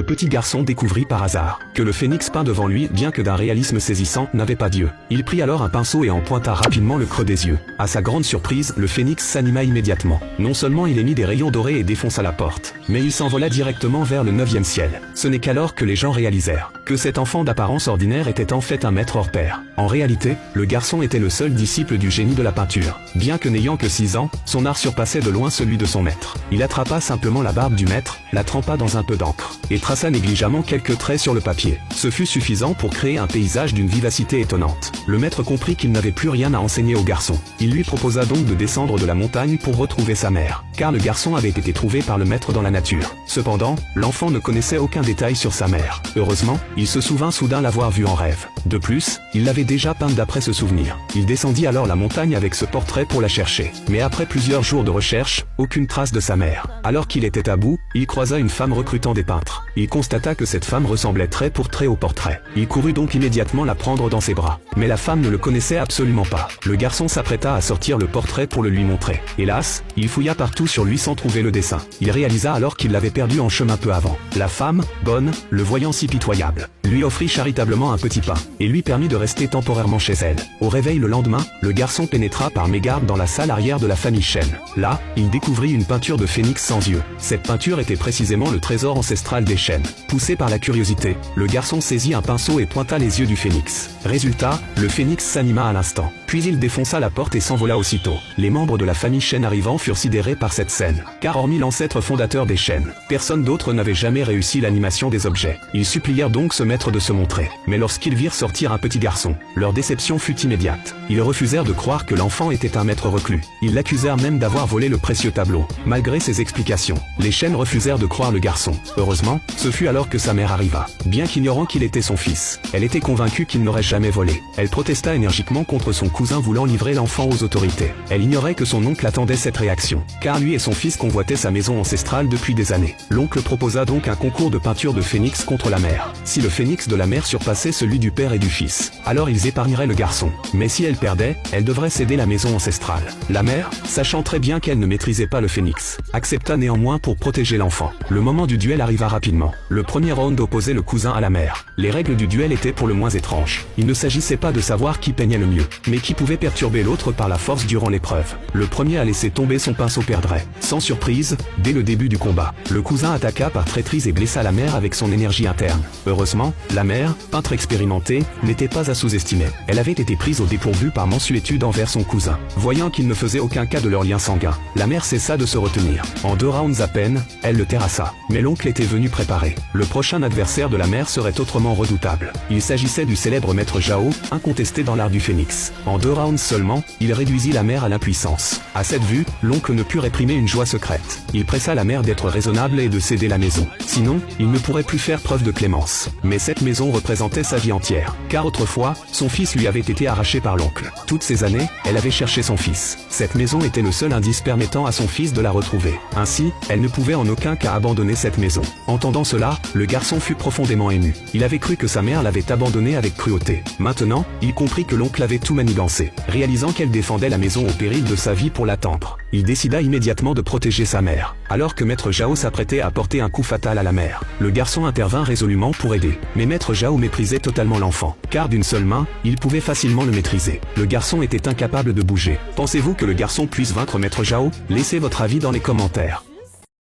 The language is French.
Le petit garçon découvrit par hasard que le phénix peint devant lui, bien que d'un réalisme saisissant, n'avait pas d'yeux. Il prit alors un pinceau et en pointa rapidement le creux des yeux. À sa grande surprise, le phénix s'anima immédiatement. Non seulement il émit des rayons dorés et défonça la porte, mais il s'envola directement vers le 9e ciel. Ce n'est qu'alors que les gens réalisèrent que cet enfant d'apparence ordinaire était en fait un maître hors pair. En réalité, le garçon était le seul disciple du génie de la peinture. Bien que n'ayant que 6 ans, son art surpassait de loin celui de son maître. Il attrapa simplement la barbe du maître, la trempa dans un peu d'encre, et traça négligemment quelques traits sur le papier. Ce fut suffisant pour créer un paysage d'une vivacité étonnante. Le maître comprit qu'il n'avait plus rien à enseigner au garçon. Il lui proposa donc de descendre de la montagne pour retrouver sa mère, car le garçon avait été trouvé par le maître dans la nature. Cependant, l'enfant ne connaissait aucun détail sur sa mère. Heureusement, il se souvint soudain l'avoir vue en rêve. De plus, il l'avait déjà peinte d'après ce souvenir. Il descendit alors la montagne avec ce portrait pour la chercher. Mais après plusieurs jours de recherche, aucune trace de sa mère. Alors qu'il était à bout, il croisa une femme recrutant des peintres. Il constata que cette femme ressemblait trait pour trait au portrait. Il courut donc immédiatement la prendre dans ses bras. Mais la femme ne le connaissait absolument pas. Le garçon s'apprêta à sortir le portrait pour le lui montrer. Hélas, il fouilla partout sur lui sans trouver le dessin. Il réalisa alors qu'il l'avait perdu en chemin peu avant. La femme, bonne, le voyant si pitoyable, lui offrit charitablement un petit pain, et lui permit de rester temporairement chez elle. Au réveil le lendemain, le garçon pénétra par mégarde dans la salle arrière de la famille Chen. Là, il découvrit une peinture de phénix sans yeux. Cette peinture était précisément le trésor ancestral des Chen. Poussé par la curiosité, le garçon saisit un pinceau et pointa les yeux du phénix. Résultat, le phénix s'anima à l'instant. Puis il défonça la porte et s'envola aussitôt. Les membres de la famille Chen arrivant furent sidérés par cette scène, car hormis l'ancêtre fondateur des Chen, personne d'autre n'avait jamais réussi l'animation des objets. Ils supplièrent donc ce maître de se montrer. Mais lorsqu'ils virent sortir un petit garçon, leur déception fut immédiate. Ils refusèrent de croire que l'enfant était un maître reclus. Ils l'accusèrent même d'avoir volé le précieux tableau. Malgré ses explications, les Chen refusèrent de croire le garçon. Heureusement, ce fut alors que sa mère arriva. Bien qu'ignorant qu'il était son fils, elle était convaincue qu'il n'aurait jamais volé. Elle protesta énergiquement contre son cousin voulant livrer l'enfant aux autorités. Elle ignorait que son oncle attendait cette réaction, car lui et son fils convoitaient sa maison ancestrale depuis des années. L'oncle proposa donc un concours de peinture de phénix contre la mère. Si le phénix de la mère surpassait celui du père et du fils, alors ils épargneraient le garçon. Mais si elle perdait, elle devrait céder la maison ancestrale. La mère, sachant très bien qu'elle ne maîtrisait pas le phénix, accepta néanmoins pour protéger l'enfant. Le moment du duel arriva rapidement. Le premier round opposait le cousin à la mère. Les règles du duel étaient pour le moins étranges. Il ne s'agissait pas de savoir qui peignait le mieux, mais qui pouvait perturber l'autre par la force durant l'épreuve. Le premier à laisser tomber son pinceau perdrait. Sans surprise, dès le début du combat, le cousin attaqua par traîtrise et blessa la mère avec son énergie interne. Heureusement, la mère, peintre expérimentée, n'était pas à sous-estimer. Elle avait été prise au dépourvu par mansuétude envers son cousin. Voyant qu'il ne faisait aucun cas de leur lien sanguin, la mère cessa de se retenir. En 2 rounds à peine, elle le terrassa. Mais l'oncle était venu préparer. Le prochain adversaire de la mère serait autrement redoutable. Il s'agissait du célèbre maître Zhao, incontesté dans l'art du phénix. En 2 rounds seulement, il réduisit la mère à l'impuissance. À cette vue, l'oncle ne put réprimer une joie secrète. Il pressa la mère d'être raisonnable et de céder la maison. Sinon, il ne pourrait plus faire preuve de clémence. Mais cette maison représentait sa vie entière. Car autrefois, son fils lui avait été arraché par l'oncle. Toutes ces années, elle avait cherché son fils. Cette maison était le seul indice permettant à son fils de la retrouver. Ainsi, elle ne pouvait en aucun cas abandonner cette maison. Entendant cela, le garçon fut profondément ému. Il avait cru que sa mère l'avait abandonné avec cruauté. Maintenant, il comprit que l'oncle avait tout manigancé, réalisant qu'elle défendait la maison au péril de sa vie pour l'attendre. Il décida immédiatement de protéger sa mère. Alors que maître Zhao s'apprêtait à porter un coup fatal à la mère, le garçon intervint résolument pour aider. Mais maître Zhao méprisait totalement l'enfant, car d'une seule main, il pouvait facilement le maîtriser. Le garçon était incapable de bouger. Pensez-vous que le garçon puisse vaincre maître Zhao? Laissez votre avis dans les commentaires.